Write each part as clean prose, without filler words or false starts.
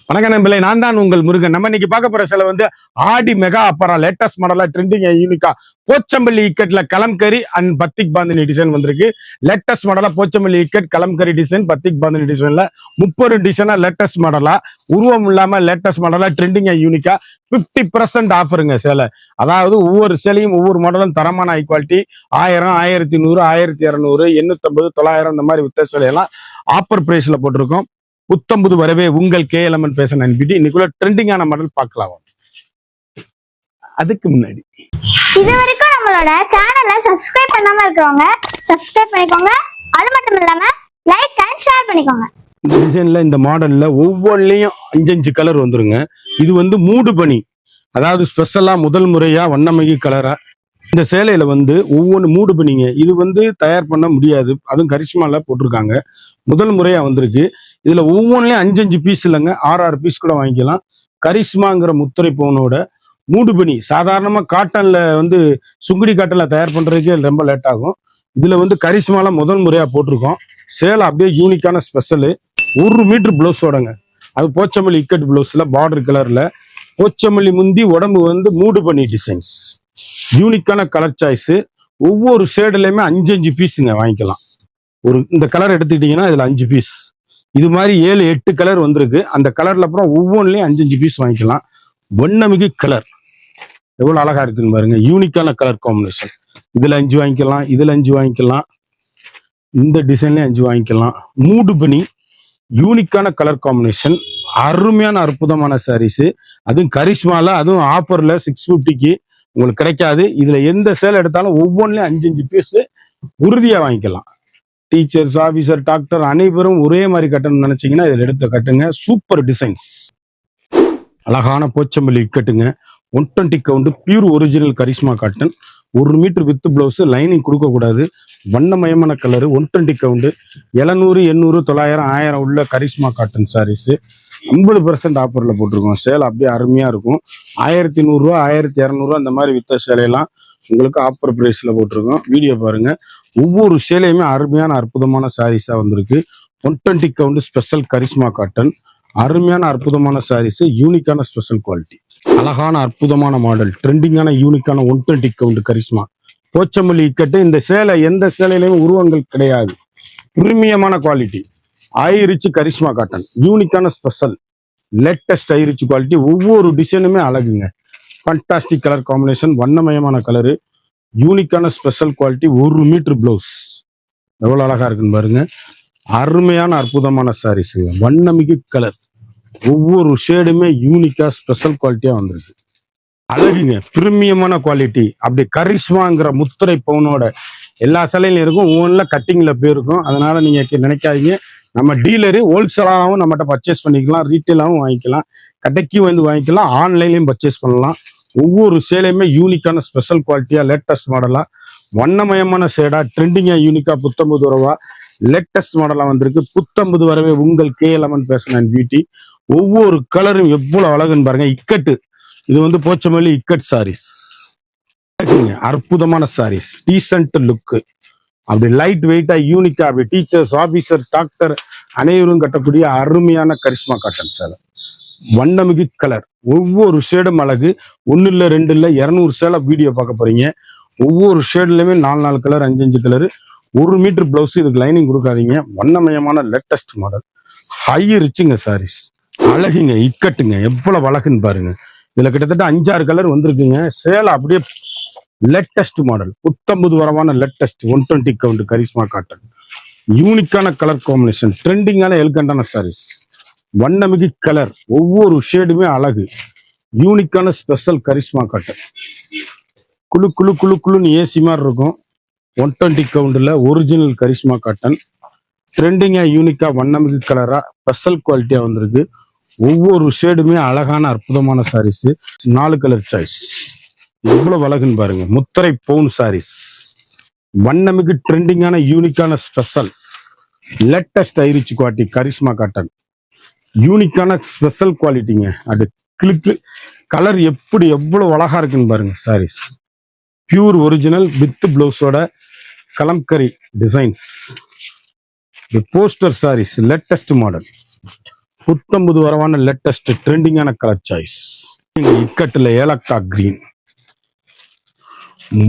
வணக்கம் நண்பர்களே, நான் தான் உங்கள் முருகன். நம்ம இன்னைக்கு பார்க்க போற சில ஆடி மெகா அப்பரா லேட்டஸ்ட் மாடலா ட்ரெண்டிங் யூனிக்கா போச்சம்பள்ளி இக்கட்ல kalamkari and batik bandhani design வந்திருக்கு. லேட்டஸ்ட் மாடலா போச்சம்பள்ளி இக்கட் கலம்கரி டிசைன் பத்திக் பாந்தினி டிசைன்ல 30 டிசைனா லேட்டஸ்ட் மாடலா உருவம் இல்லாம லேட்டஸ்ட் மாடலா ட்ரெண்டிங் யூனிக்கா 50% ஆஃபருங்க சேலை. அதாவது ஒவ்வொரு சேலையும் ஒவ்வொரு மாடலும் தரமான ஹை குவாலிட்டி 1000, 1100, 1200, 850, 900 இந்த மாதிரி வித்த சேலையெல்லாம் ஆஃபர் பிரைஸ்ல போட்டிருக்கோம். புத்தம்புது வரவே உங்கள் கேஎல்எம்என் பேச நம்பிட்டு இன்னைக்குள்ள ட்ரெண்டிங்கான மாடல் பார்க்கலாம். அதுக்கு முன்னாடி இது வரைக்கும் நம்மளோட சேனலை சப்ஸ்கிரைப் பண்ணாம இருக்கிறவங்க சப்ஸ்கிரைப் பண்ணிக்கோங்க. அது மட்டும் இல்லாம லைக் அண்ட் ஷேர் பண்ணிக்கோங்க. இந்த டிசைன்ல இந்த மாடல்ல ஒவ்வொன்றிலையும் 5 கலர் வந்துருங்க. இது மூடு பனி, அதாவது ஸ்பெஷலா முதல் முறையா வண்ணமகி கலரா இந்த சேலையில ஒவ்வொன்று மூடு பனிங்க. இது தயார் பண்ண முடியாது, அதுவும் கரிஷ்மால போட்டிருக்காங்க. முதல் முறையா வந்திருக்கு. இதுல ஒவ்வொன்றிலையும் 5 பீஸ் இல்லைங்க, 6 பீஸ் கூட வாங்கிக்கலாம். கரிஷ்மாங்கிற முத்திரை பவுனோட மூடுபனி. சாதாரணமா காட்டன்ல சுங்குடி காட்டன்ல தயார் பண்றதுக்கே ரொம்ப லேட் ஆகும். இதுல கரிஷ்மால முதல் முறையா போட்டிருக்கோம். சேலை அப்படியே யூனிக்கான ஸ்பெஷலு. 1 மீட்டர் பிளவுஸோடங்க. அது போச்சமல்லி இக்கட் பிளவுஸ்ல பார்டர் கலர்ல போச்சமல்லி முந்தி உடம்பு மூடுபனி டிசைன்ஸ். யூனிக்கான கலர் சாய்ஸ். ஒவ்வொரு ஷேடுலயுமே 5 பீஸுங்க வாங்கிக்கலாம். இந்த கலர் எடுத்துக்கிட்டீங்கன்னா இதுல 5 பீஸ். இது மாதிரி 7, 8 கலர் வந்திருக்கு. அந்த கலர்ல அப்புறம் ஒவ்வொன்றுலயும் 5 பீஸ் வாங்கிக்கலாம். வண்ணமிகு கலர் எவ்வளவு அழகா இருக்குன்னு பாருங்க. யூனிக்கான கலர் காம்பினேஷன். இதுல 5 வாங்கிக்கலாம், இதுல 5 வாங்கிக்கலாம், இந்த டிசைன்லயும் 5 வாங்கிக்கலாம். மூடு பனி யூனிக்கான கலர் காம்பினேஷன். அருமையான அற்புதமான சாரீஸ். அதுவும் கரிஷ்மால, அதுவும் ஆஃபர்ல 650க்கு உங்களுக்கு கிடைக்காது. இதுல எந்த சேலை எடுத்தாலும் ஒவ்வொன்றுலயும் 5 பீஸ் உறுதியா வாங்கிக்கலாம். டீச்சர்ஸ், ஆபீசர், டாக்டர் அனைவரும் ஒரே மாதிரி கட்டணும்னு நினைச்சீங்கன்னா இதில் எடுத்து கட்டுங்க. Super designs. அழகான போச்சம்பள்ளி இக்கட்டுங்க. 120 count pure original Karishma cotton. 1 metre with blouse, lining கொடுக்க கூடாது. வண்ணமயமான கலரு. 120 கவுண்ட் 700, 800, 900, 1000 உள்ள கரிஷ்மா காட்டன் சாரீஸ் 50% ஆஃபர்ல போட்டிருக்கோம். சேலை அப்படியே அருமையா இருக்கும். 1100 ரூபா, 1200 அந்த மாதிரி வித்த சேலையெல்லாம் உங்களுக்கு ஆஃபர் பிரைஸ்ல போட்டிருக்கோம். வீடியோ பாருங்க. ஒவ்வொரு சேலையுமே அருமையான அற்புதமான சாரீஸா வந்திருக்கு. 120 கவுண்ட் ஸ்பெஷல் கரிஷ்மா காட்டன். அருமையான அற்புதமான சாரீஸ், யூனிக்கான ஸ்பெஷல் குவாலிட்டி. அழகான அற்புதமான மாடல், ட்ரெண்டிங்கான யூனிக்கான 120 கவுண்ட் கரிஷ்மா போச்சமல்லி இக்கட்டு. இந்த சேலை எந்த சேலையிலையும் உருவங்கள் கிடையாது. பிரீமியமான குவாலிட்டி. High rich Karishma cotton. யூனிக்கான ஸ்பெஷல் லேட்டஸ்ட் ஐரிச் குவாலிட்டி. ஒவ்வொரு டிசைனுமே அழகுங்க. Fantastic colour combination. வண்ணமயமான கலரு. யூனிக்கான ஸ்பெஷல் குவாலிட்டி. 1 மீட்டர் பிளவுஸ் எவ்வளவு அழகா இருக்குன்னு பாருங்க. அருமையான அற்புதமான சாரீஸுங்க. வண்ணமிகு கலர். ஒவ்வொரு ஷேடுமே யூனிக்கா ஸ்பெஷல் குவாலிட்டியா வந்திருக்கு. அழகுங்க, பிரீமியமான குவாலிட்டி. அப்படி கரிஷ்மாங்கிற முத்திரை பவுனோட எல்லா சேலையிலும் இருக்கும். ஒவ்வொன்றில் கட்டிங்ல போயிருக்கும். அதனால நீங்க நினைக்காதீங்க. நம்ம டீலரு ஹோல்சேலாகவும் நம்மகிட்ட பர்ச்சேஸ் பண்ணிக்கலாம், ரீட்டைலாகவும் வாங்கிக்கலாம், கடைக்கும் வாங்கிக்கலாம், ஆன்லைன்லையும் பர்ச்சேஸ் பண்ணலாம். ஒவ்வொரு சேலையுமே யூனிக்கான ஸ்பெஷல் குவாலிட்டியா லேட்டஸ்ட் மாடலா வண்ணமயமான ஷேடா ட்ரெண்டிங்கா யூனிக்கா புத்தம்புது வரவா லேட்டஸ்ட் மாடலா வந்திருக்கு. புத்தம்புது வரவே உங்கள் கேஎல்எம்என் பேசன் பியூட்டி. ஒவ்வொரு கலரும் எவ்வளவு அழகுன்னு பாருங்க. இக்கட்டு. இது போச்சமல்லி இக்கட் சாரீஸ். அற்புதமான சாரீஸ். டீசென்ட் லுக்கு. அப்படி லைட் வெயிட்டா யூனிக்கா அப்படி டீச்சர்ஸ், ஆபீசர், டாக்டர் அனைவரும் கட்டக்கூடிய அருமையான கரிஷ்மா காட்டன் சேலை. வண்ணமிகு கலர். ஒவ்வொரு ஷேடும் அழகு. 1 இல்ல 2 இல்ல 200 சேலை வீடியோ பார்க்க போறீங்க. ஒவ்வொரு ஷேட்லயுமே 4 கலர், 5 கலர். 1 metre blouse. இதுக்கு லைனிங் கொடுக்காதீங்க. வண்ணமயமான லேட்டஸ்ட் மாடல். ஹை ரிச்சுங்க சாரீஸ். அழகுங்க, இக்கட்டுங்க, எவ்வளவு அழகுன்னு பாருங்க. இதுல கிட்டத்தட்ட 5-6 கலர் வந்திருக்குங்க. சேலை அப்படியே லேட்டஸ்ட் மாடல். புத்தம்புது வரவான லேட்டஸ்ட் 120 கவுண்ட் கரிஷ்மா காட்டன். யூனிக்கான கலர் காம்பினேஷன். ட்ரெண்டிங்கான எல்கண்டான சாரீஸ். வண்ணமிகு கலர். ஒவ்வொரு ஷேடுமே அழகு. யூனிக்கான ஸ்பெஷல் கரிஷ்மா காட்டன். குழு குழு குழு குழுன்னு ஏசி மாதிரி இருக்கும். 120 கவுண்டில் ஒரிஜினல் கரிஷ்மா காட்டன். ட்ரெண்டிங்கா யூனிக்கா வண்ணமிகு கலரா ஸ்பெஷல் குவாலிட்டியா வந்திருக்கு. ஒவ்வொரு ஷேடுமே அழகான அற்புதமான சாரீஸ். 4 colour choice. எவ்வளவு அழகுன்னு பாருங்க. முத்திரை பவுன் சாரீஸ். வண்ணமிகு ட்ரெண்டிங்கான யூனிக்கான special latest high rich quality Karishma cotton. யூனிக்கான ஸ்பெஷல் குவாலிட்டிங்க. அது கிளிக் கலர் எப்படி எவ்வளவு அழகா இருக்குன்னு பாருங்க. சாரீஸ் பியூர் ஒரிஜினல் வித் பிளவுஸோட kalamkari designs. Poster saris latest model. புத்தம்புது வரவான லேட்டஸ்ட் ட்ரெண்டிங்கான கலர் சாய்ஸ். இக்கட்டுல ஏலக்காய் கிரீன்,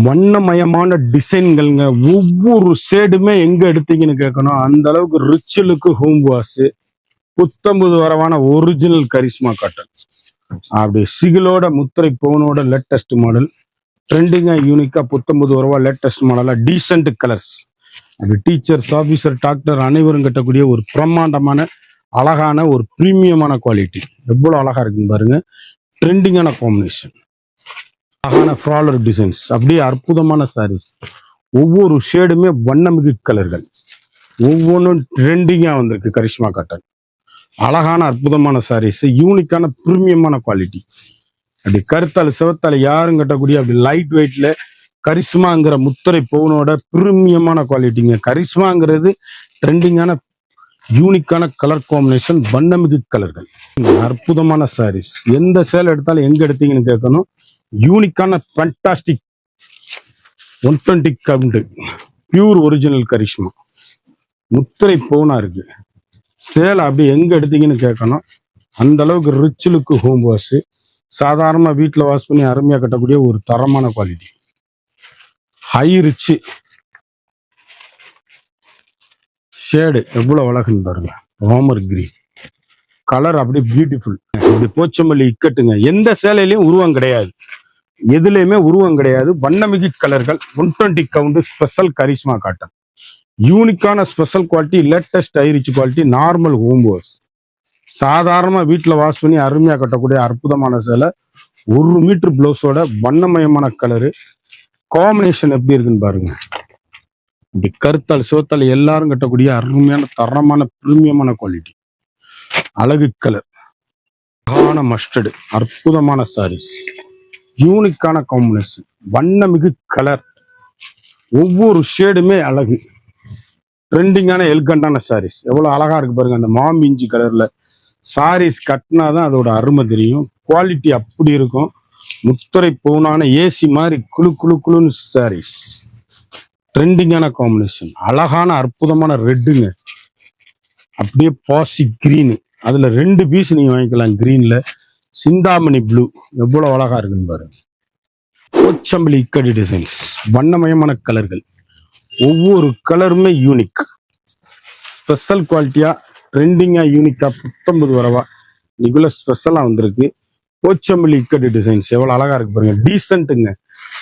வண்ணமயமான டிசைன்கள்ங்க. ஒவ்வொரு ஷேடுமே எங்க எடுத்தீங்கன்னு கேட்கணும், அந்த அளவுக்கு ரிச் லுக்கு ஹோம் வாஷ். புத்தம்புது வரவான ஒரிஜினல் கரிஷ்மா காட்டன், அப்படி சிகிலோட முத்திரை பவுனோட லேட்டஸ்ட் மாடல், ட்ரெண்டிங்கா யூனிக்கா புத்தம்புது வரவா லேட்டஸ்ட் மாடலா டீசென்ட் கலர்ஸ். அது டீச்சர்ஸ், ஆபீசர், டாக்டர் அனைவரும் கட்டக்கூடிய ஒரு பிரம்மாண்டமான அழகான ஒரு பிரீமியமான குவாலிட்டி. எவ்வளவு அழகா இருக்குன்னு பாருங்க. ட்ரெண்டிங்கான காம்பினேஷன், அழகான ஃப்ராலர் டிசைன்ஸ், அப்படியே அற்புதமான சாரீஸ். ஒவ்வொரு ஷேடுமே வண்ணமிகு கலர்கள், ஒவ்வொன்றும் ட்ரெண்டிங்கா வந்திருக்கு. கரிஷ்மா காட்டன் அழகான அற்புதமான சாரீஸ், யூனிக்கான பிரீமியமான குவாலிட்டி. அப்படி கருத்தால் சிவத்தால் யாரும் கட்டக்கூடிய அப்படி லைட் வெயிட்ல கரிஷ்மாங்கிற முத்திரை பவுனோட பிரீமியமான குவாலிட்டிங்க. கரிஷ்மாங்கிறது ட்ரெண்டிங்கான யூனிக்கான கலர் காம்பினேஷன், வண்ணமிகு கலர்கள், அற்புதமான சாரீஸ். எந்த சேல் எடுத்தாலும் எங்க எடுத்தீங்கன்னு கேட்கணும். யூனிக்கான fantastic 120 count pure original Karishma முத்திரை பவுனா இருக்கு. சேலை அப்படி எங்க எடுத்தீங்கன்னு கேட்கணும். அந்த அளவுக்கு ரிச் லுக்கு ஹோம் வாஷ். சாதாரண வீட்டில் வாஷ் பண்ணி அருமையா கட்டக்கூடிய ஒரு தரமான குவாலிட்டி. ஹை ரிச் ஷேடு எவ்வளவு அழகுன்னு பாருங்க. ராமர் கிரீன் கலர் அப்படி பியூட்டிஃபுல். இப்படி போச்சமல்லி இக்கட்டுங்க. எந்த சேலையிலையும் உருவம் கிடையாது, எதுலையுமே உருவம் கிடையாது. வண்ணமிகு கலர்கள், 120 கவுண்ட் ஸ்பெஷல் கரிஷ்மா காட்டன், யூனிக்கான special quality, latest high rich quality, normal home wash. சாதாரண வீட்டில் வாஷ் பண்ணி அருமையா கட்டக்கூடிய அற்புதமான சேலை. 1 மீட்டர் பிளவுஸோட வண்ணமயமான கலரு காம்பினேஷன் எப்படி இருக்குன்னு பாருங்க. இப்படி கருத்தால் சிவத்தால் எல்லாரும் கட்டக்கூடிய அருமையான தரமான பிரீமியமான குவாலிட்டி. அழகு கலர், அழகான மஸ்டர்டு, அற்புதமான சாரீஸ், யூனிக்கான காம்பினேஷன், வண்ணமிகு கலர். ஒவ்வொரு ஷேடுமே அழகு. ட்ரெண்டிங்கான எல்கண்டான சாரீஸ் எவ்வளவு அழகா இருக்கு பாருங்க. அந்த மாமிஞ்சி கலர்ல சாரீஸ் கட்டினாதான் அதோட அருமை தெரியும். குவாலிட்டி அப்படி இருக்கும். முத்திரை பவுனான ஏசி மாதிரி குழு குழு குழுன்னு சாரீஸ். ட்ரெண்டிங்கான காம்பினேஷன், அழகான அற்புதமான ரெட்டுங்க, அப்படியே பாசி கிரீனு. அதுல 2 பீஸ் நீங்க வாங்கிக்கலாம். கிரீன்ல சிந்தாமணி ப்ளூ எவ்வளவு அழகா இருக்குன்னு பாருங்க. போச்சம்பள்ளி இக்கடி டிசைன்ஸ், வண்ணமயமான கலர்கள், ஒவ்வொரு கலருமே யூனிக், ஸ்பெஷல் குவாலிட்டியா, ட்ரெண்டிங்கா, யூனிக்கா, 19 வரவா இன்னைக்குள்ள ஸ்பெஷலா வந்திருக்கு. போச்சம்பள்ளி இக்கடி டிசைன்ஸ் எவ்வளவு அழகா இருக்கு பாருங்க. டீசென்ட்டுங்க.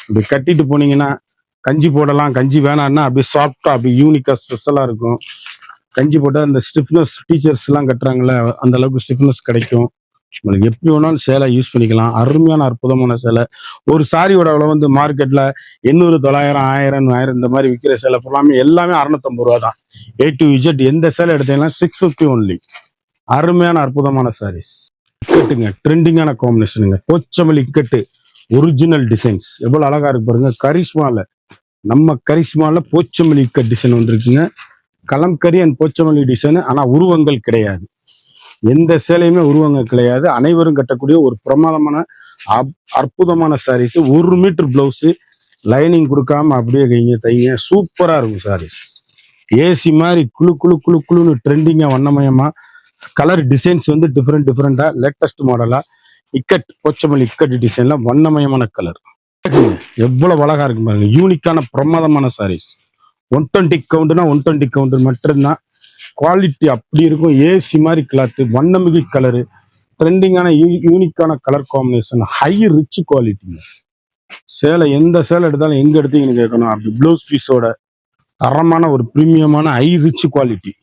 இப்படி கட்டிட்டு போனீங்கன்னா கஞ்சி போடலாம், கஞ்சி வேணான்னா அப்படியே சாஃப்டா அப்படி யூனிக்கா ஸ்பெஷலா இருக்கும். கஞ்சி போட்டால் அந்த ஸ்டிஃப்னஸ், டீச்சர்ஸ் எல்லாம் கட்டுறாங்கல்ல, அந்த அளவுக்கு ஸ்டிஃப்னஸ் கிடைக்கும். உங்களுக்கு எப்படி வேணாலும் சேலை யூஸ் பண்ணிக்கலாம். அருமையான அற்புதமான சேலை. ஒரு சாரியோட விலை வந்து மார்க்கெட்ல 800, 900, 1000, 1000 இந்த மாதிரி விற்கிற சேலை எல்லாமே 650 ரூபா தான். A to Z எந்த சேலை எடுத்தீங்கன்னா 650 ஒன்லி. அருமையான அற்புதமான சாரீஸ். இக்கட்டுங்க, ட்ரெண்டிங்கான காம்பினேஷனுங்க. போச்சமல்லி இக்கட்டு ஒரிஜினல் டிசைன்ஸ் எவ்வளவு அழகா இருக்கு பாருங்க. கரிஷ்மால, நம்ம கரிஷ்மால போச்சமல்லி இக்கட் டிசைன் வந்திருக்குங்க. Kalamkari and Pochampally design. ஆனா உருவங்கள் கிடையாது, எந்த சேலையுமே உருவங்கள் கிடையாது. அனைவரும் கட்டக்கூடிய ஒரு பிரமாதமான அற்புதமான சாரீஸ். 1 மீட்டர் பிளவுஸ், லைனிங் கொடுக்காம அப்படியே கைங்க தைங்க, சூப்பரா இருக்கும் சாரீஸ். ஏசி மாதிரி குழு குழு குழு குழுன்னு ட்ரெண்டிங்கா, வண்ணமயமா, கலர் டிசைன்ஸ் வந்து டிஃப்ரெண்டா லேட்டஸ்ட் மாடலா. இக்கட், போச்சமல்லி இக்கட் டிசைன்ல வண்ணமயமான கலர் எவ்வளவு அழகா இருக்கு பாருங்க. யூனிக்கான பிரமாதமான சாரீஸ். 120 கவுண்ட்னா 120 கவுண்ட் மட்டும்தான். குவாலிட்டி அப்படி இருக்கும். ஏசி மாதிரி கிளாத், வண்ணமிகு கலரு, ட்ரெண்டிங்கான யூனிக்கான colour combination, high rich quality. சேலை எந்த சேலை எடுத்தாலும் எங்க எடுத்தீங்கன்னு கேட்கணும். அப்படி ப்ளவுஸ் பீஸோட தரமான ஒரு பிரீமியமான high rich quality.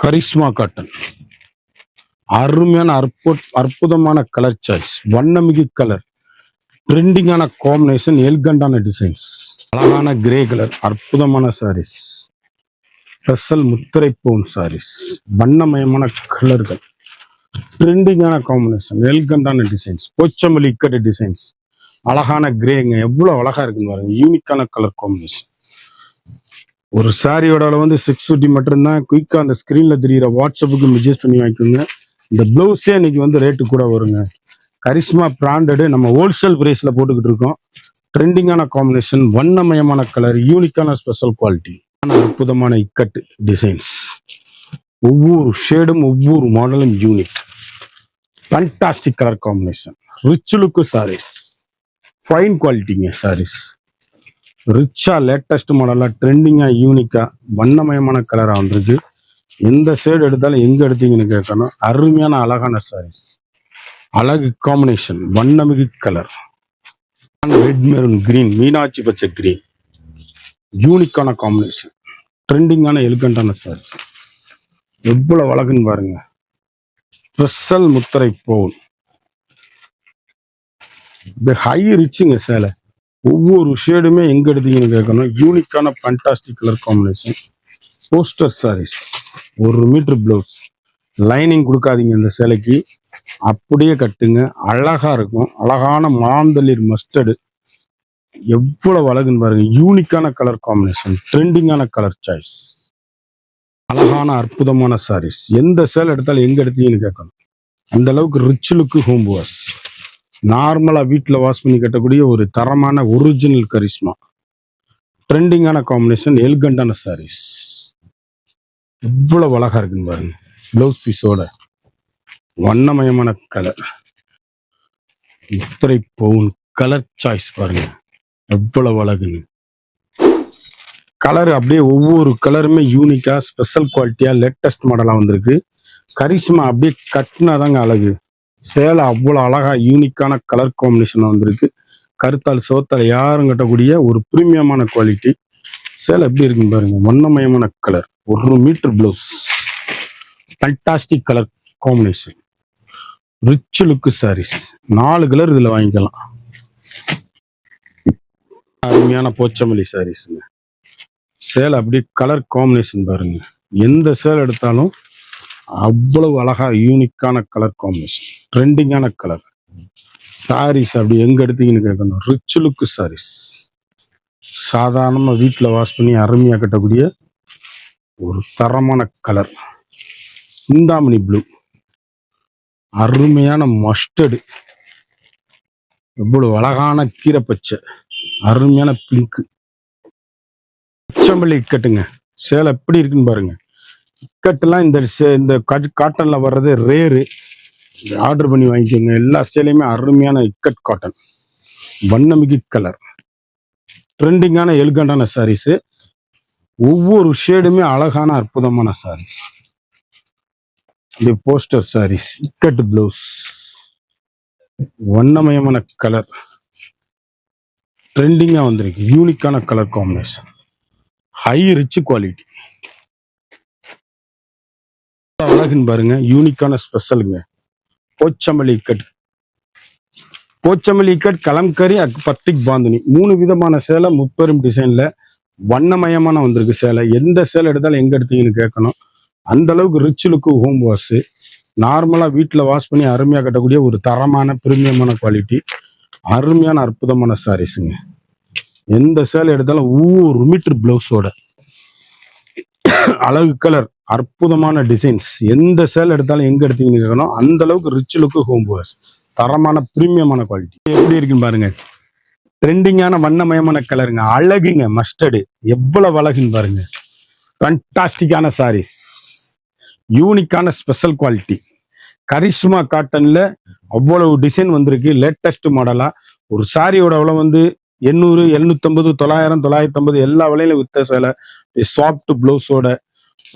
Karishma cotton அருமையான அற்புதமான கலர் சாய்ஸ், வண்ணமிகு கலர், ட்ரெண்டிங்கான காம்பினேஷன், எல்கண்டான டிசைன்ஸ், அழகான கிரே கலர், அற்புதமான சாரீஸ், ஸ்பெஷல் முத்திரை பவுன் சாரீஸ், வண்ணமயமான கலர்கள், ட்ரெண்டிங்கான காம்பினேஷன், எல்கண்டான டிசைன்ஸ், போச்சமல்லி இக்கட்டு டிசைன்ஸ், அழகான கிரேங்க எவ்வளவு அழகா இருக்குன்னு பாருங்க. யூனிக்கான கலர் காம்பினேஷன். ஒரு சாரியோட வந்து 650 மட்டும்தான். குயிக்கா அந்த ஸ்கிரீன்ல தெரியுற வாட்ஸ்அப்புக்கு மெசேஜ் பண்ணி வாங்கிக்கோங்க. இந்த பிளவுஸே இன்னைக்கு வந்து ரேட்டு கூட வருங்க. கரிஷ்மா பிராண்டடு நம்ம ஹோல்சேல் பிரைஸ்ல போட்டுக்கிட்டு இருக்கோம். ட்ரெண்டிங்கான காம்பினேஷன், வண்ணமயமான கலர், யூனிக்கான ஸ்பெஷல் குவாலிட்டி, அற்புதமான இக்கட்டு டிசைன்ஸ், ஒவ்வொரு ஷேடும் ஒவ்வொரு மாடலும் unique. Fantastic colour combination. Rich look saris, fine குவாலிட்டிங்க சாரீஸ். ரிச்சா லேட்டஸ்ட் மாடலா ட்ரெண்டிங்கா யூனிக்கா வண்ணமயமான கலரா வந்திருக்கு. எந்த ஷேடு எடுத்தாலும் எங்க எடுத்தீங்கன்னு கேட்கணும். அருமையான அழகான சாரீஸ், அழகு காம்பினேஷன், வண்ணமிகு colour. Red maroon green, Meenakshi பச்சை கிரீன், யூனிக்கான காம்பினேஷன், ட்ரெண்டிங்கான எலிகண்டான சாரீஸ். எவ்வளவு அழகுன்னு பாருங்க. ஸ்பெஷல் முத்திரை போல் ஹை ரிச்சுங்க சேலை. ஒவ்வொரு ஷேடுமே எங்க எடுத்தீங்கன்னு கேட்கணும். யூனிக்கான fantastic colour combination. Poster sarees, 1 metre blouse. Lining கொடுக்காதீங்க இந்த சேலைக்கு, அப்படியே கட்டுங்க. அழகா இருக்கும். அழகான மாந்தளிர் மஸ்டர்டு. எவ்வளவு அழகுன்னு பாருங்க. யூனிக்கான கலர் காம்பினேஷன், ட்ரெண்டிங்கான கலர் சாய்ஸ். அழகான அற்புதமான சாரீஸ். எந்த சேலை எடுத்தாலும் எங்க எடுத்தீங்கன்னு கேட்கணும். அந்த அளவுக்கு ரிச் லுக்கு ஹோம் வாஷ். நார்மலா வீட்டில் வாஷ் பண்ணி கட்டக்கூடிய ஒரு தரமான ஒரிஜினல் கரிஷ்மா. ட்ரெண்டிங்கான காம்பினேஷன், எலிகண்டான சாரீஸ். எவ்வளவு அழகா இருக்குன்னு பாருங்க. பிளவுஸ் பீஸோட வண்ணமயமான கலர். முத்திரை பவுன் கலர் சாய்ஸ் பாருங்க. எவ்வளவு அழகுன்னு. கலர் அப்படியே ஒவ்வொரு கலருமே யூனிக்கா ஸ்பெஷல் குவாலிட்டியா லேட்டஸ்ட் மாடலா வந்திருக்கு. கரிஷ்மா அப்படியே கட்டினாதாங்க அழகு. சேலை அவ்வளோ அழகா யூனிக்கான கலர் காம்பினேஷன் வந்திருக்கு. கருத்தால் சோத்தால் யாரும் கட்டக்கூடிய ஒரு பிரீமியமான குவாலிட்டி சேலை. எப்படி இருக்குன்னு பாருங்க. வண்ணமயமான colour, 1 metre blouse, fantastic colour combination, rich look sarees. 4 colour இதுல வாங்கிக்கலாம். அருமையான போச்சமல்லி சாரீஸ்ங்க. சேலை அப்படியே கலர் காம்பினேஷன் பாருங்க. எந்த சேலை எடுத்தாலும் அவ்வளவு அழகா யூனிக்கான கலர் காம்பினேஷன், ட்ரெண்டிங்கான கலர் சாரீஸ். அப்படி எங்க எடுத்தீங்கன்னு கேட்கணும். Rich look sarees. சாதாரணமா வீட்டில் வாஷ் பண்ணி அருமையா கட்டக்கூடிய ஒரு தரமான கலர். சிந்தாமணி ப்ளூ, அருமையான மஸ்டர்டு, எவ்வளவு அழகான கீரை பச்சை, அருமையான பிங்க். பச்சைமல்லி இக்கட்டுங்க. சேலை எப்படி இருக்குன்னு பாருங்க. இக்கட்டுலாம் இந்த காட்டன்ல வர்றது ரேரு. ஆர்டர் பண்ணி வாங்கிக்கோங்க. எல்லா சேலையுமே அருமையான இக்கட் காட்டன், வண்ணமிகு கலர், ட்ரெண்டிங்கான எலிகண்டான சாரீஸ். ஒவ்வொரு ஷேடுமே அழகான அற்புதமான சாரீஸ். இது போஸ்டர் சாரீஸ், இக்கட் பிளவுஸ், வண்ணமயமான கலர், ட்ரெண்டிங்கா வந்திருக்கு. யூனிக்கான colour combination, high rich quality. அழகுன்னு பாருங்க. யூனிக்கான ஸ்பெஷலுங்க. போச்சமல்லி கட், போச்சமல்லி கட், கலம்கரி, பத்திக் பாந்தினி, 3 விதமான சேலை முப்பெரும் டிசைன்ல வண்ணமயமான வந்திருக்கு சேலை. எந்த சேலை எடுத்தாலும் எங்க எடுத்தீங்கன்னு கேட்கணும். அந்த அளவுக்கு ரிச் லுக்கு ஹோம் வாஷ். நார்மலா வீட்டில் வாஷ் பண்ணி அருமையா கட்டக்கூடிய ஒரு தரமான பிரீமியமான குவாலிட்டி, அருமையான அற்புதமான சாரீஸுங்க. எந்த சேலை எடுத்தாலும் ஒவ்வொரு மீட்டர் பிளவுஸோட அழகு கலர், அற்புதமான டிசைன்ஸ். எந்த சேலை எடுத்தாலும் எங்க எடுத்தீங்கன்னு கேட்கணும். அந்த அளவுக்கு ரிச் லுக்கு ஹோம் வாஷ், தரமான பிரீமியமான குவாலிட்டி. எப்படி இருக்குன்னு பாருங்க. ட்ரெண்டிங்கான வண்ணமயமான கலருங்க. அழகுங்க மஸ்டர்டு. எவ்வளவு அழகுன்னு பாருங்க. ஃபண்டாஸ்டிக்கான சாரீஸ், யூனிக்கான ஸ்பெஷல் குவாலிட்டி. கரிஷ்மா காட்டன்ல அவ்வளவு டிசைன் வந்திருக்கு. லேட்டஸ்ட் மாடலா. ஒரு சாரியோட விலை வந்து 800, 750, 900, 950 எல்லா விலையில வித்த சேலை. சாஃப்ட் பிளவுஸோட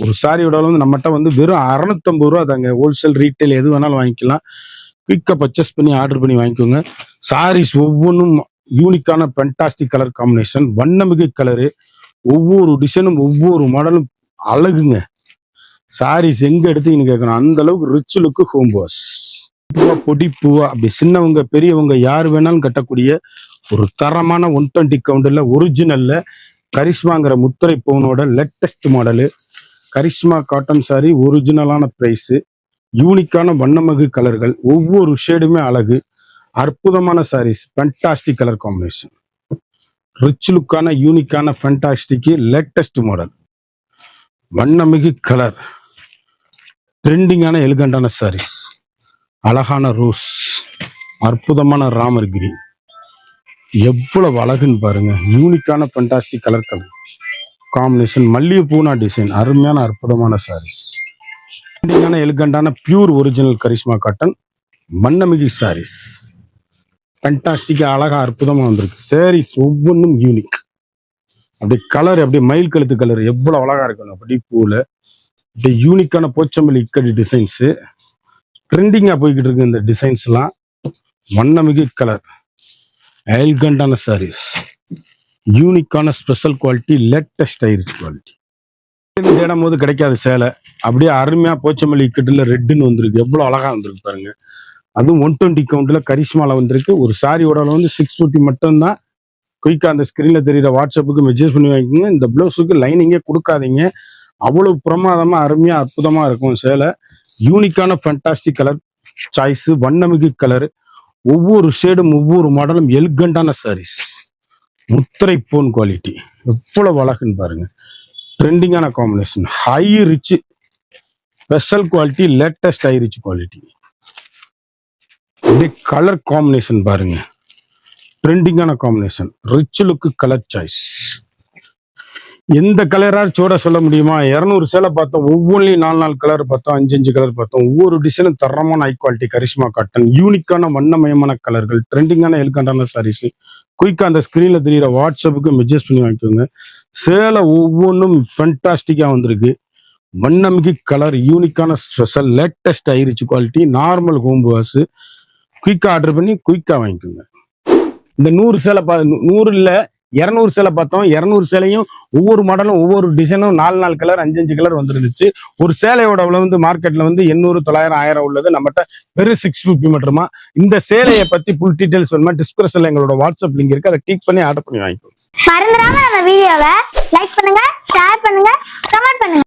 ஒரு சாரியோட விலை வந்து நம்மகிட்ட வந்து வெறும் 650 ரூபா தாங்க. ஹோல்சேல் ரீட்டைல் எது வேணாலும் வாங்கிக்கலாம். குயிக்கா பர்ச்சேஸ் பண்ணி ஆர்டர் பண்ணி வாங்கிக்கோங்க. சாரீஸ் ஒவ்வொன்றும் யூனிக்கான ஃபண்டாஸ்டிக் கலர் காம்பினேஷன், வண்ணமிகு கலரு. ஒவ்வொரு டிசைனும் ஒவ்வொரு மாடலும் அழகுங்க. சாரீஸ் எங்க எடுத்தீங்கன்னு கேட்கணும். அந்த அளவுக்கு ரிச் லுக்கு ஹோம் வாஷ். பூவா, பொடி பூவா, அப்படி சின்னவங்க பெரியவங்க யார் வேணாலும் கட்டக்கூடிய ஒரு தரமான 120 கவுண்டர்ல ஒரிஜினல்ல கரிஷ்மாங்கிற முத்திரை பவுனோட லேட்டஸ்ட் மாடலு. கரிஷ்மா காட்டன் சாரி, ஒரிஜினலான பிரைஸ், யூனிக்கான வண்ணமகு கலர்கள், ஒவ்வொரு ஷேடுமே அழகு, அற்புதமான saris, fantastic colour combination, rich லுக்கான யூனிக்கான ஃபண்டாஸ்டிக் லேட்டஸ்ட் மாடல், வண்ணமிகு கலர், ட்ரெண்டிங்கான எலிகண்டான சாரீஸ், அழகான ரோஸ், அற்புதமான ராமர் கிரீன். எவ்வளவு அழகுன்னு பாருங்க. யூனிக்கான ஃபண்டாஸ்டிக் கலர் காம்பினேஷன், மல்லிகை பூனா டிசைன், அருமையான அற்புதமான சாரீஸ். எலிகண்டான பியூர் ஒரிஜினல் கரிஷ்மா காட்டன் வண்ணமிகு சாரீஸ். ஃபேண்டாஸ்டிக்கா அழகா அற்புதமா வந்திருக்கு. சாரீஸ் ஒவ்வொன்றும் யூனிக். அப்படியே கலர் அப்படியே மயில் கழுத்து கலர் எவ்வளவு அழகா இருக்கணும். அப்படி பூல அப்படியே யூனிக்கான போச்சம்பள்ளி இக்கடி டிசைன்ஸ் ட்ரெண்டிங்கா போய்கிட்டு இருக்கு. இந்த டிசைன்ஸ் எல்லாம் வண்ணமிகு கலர் எலிகண்டான சாரீஸ், யூனிக்கான special quality, latest Irish quality. தேடும் போது கிடைக்காத சேலை அப்படியே அருமையா போச்சம்பள்ளி இக்கட்டுல ரெட்டுன்னு வந்திருக்கு. எவ்வளவு அழகா வந்திருக்கு பாருங்க. அதுவும் 120 கவுண்ட்ல கரிஷ்மால வந்திருக்கு. ஒரு சாரியோட வந்து 650 மட்டும்தான். குயிக்கா அந்த ஸ்கிரீன்ல தெரியுற வாட்ஸ்அப்புக்கு மெசேஜ் பண்ணி வாங்கிக்கோங்க. இந்த பிளவுஸுக்கு லைனிங்கே கொடுக்காதீங்க. அவ்வளவு பிரமாதமா அருமையா அற்புதமா இருக்கும் சேலை. யூனிக்கான ஃபேண்டாஸ்டிக் கலர் சாய்ஸ், வண்ணமிகு கலர், ஒவ்வொரு ஷேடும் ஒவ்வொரு மாடலும் எலிகண்டான சாரீஸ், முத்திரை போன் குவாலிட்டி எவ்வளவு அழகுன்னு பாருங்க. ட்ரெண்டிங்கான combination, high rich special quality, latest high rich quality. அப்படியே கலர் காம்பினேஷன் பாருங்க, ட்ரெண்டிங்கான combination, rich look colour choice. எந்த கலரா சோட சொல்ல முடியுமா? 200 சேலை பார்த்தோம், ஒவ்வொன்றிலையும் 4 கலர் பார்த்தோம், 5 கலர் பார்த்தோம். ஒவ்வொரு டிசைனும் தரமான ஹை குவாலிட்டி கரிஷ்மா காட்டன், யூனிக்கான வண்ணமயமான கலர்கள், ட்ரெண்டிங்கான எலிகண்டான சாரீஸ். குயிக்கா அந்த ஸ்கிரீன்ல தெரியுற வாட்ஸ்அப்புக்கு மெசேஜ் பண்ணி வாங்கிக்கோங்க. சேலை ஒவ்வொன்றும் ஃபேண்டாஸ்டிக்கா வந்திருக்கு. வண்ணமிகு கலர், யூனிக்கான special, latest high rich quality, normal home wash. குயிக்கா ஆர்டர் பண்ணி குயிக்கா வாங்கிக்கோங்க. இந்த 100 சேலை 100 இல்ல 200 சேலை பார்த்தோம். 200 சேலையும் ஒவ்வொரு மாடலும் ஒவ்வொரு டிசைனும் 4 கலர் 5 கலர் வந்துருந்துச்சு. ஒரு சேலையோட வந்து மார்க்கெட்ல வந்து 800, 900, 1000 உள்ளது. நம்மகிட்ட வெறும் 650 மட்டுமா. இந்த சேலையை பத்தி ஃபுல் டீடைல்ஸ் வேணுமா? டிஸ்கிரிப்ஷன்ல எங்களோட வாட்ஸ்அப் லிங்க் இருக்கு, அதை கிளிக் பண்ணி ஆர்டர் பண்ணி வாங்கிக்கோங்க. மறந்துடாம நம்ம வீடியோவை லைக் பண்ணுங்க, ஷேர் பண்ணுங்க, கமெண்ட் பண்ணுங்க.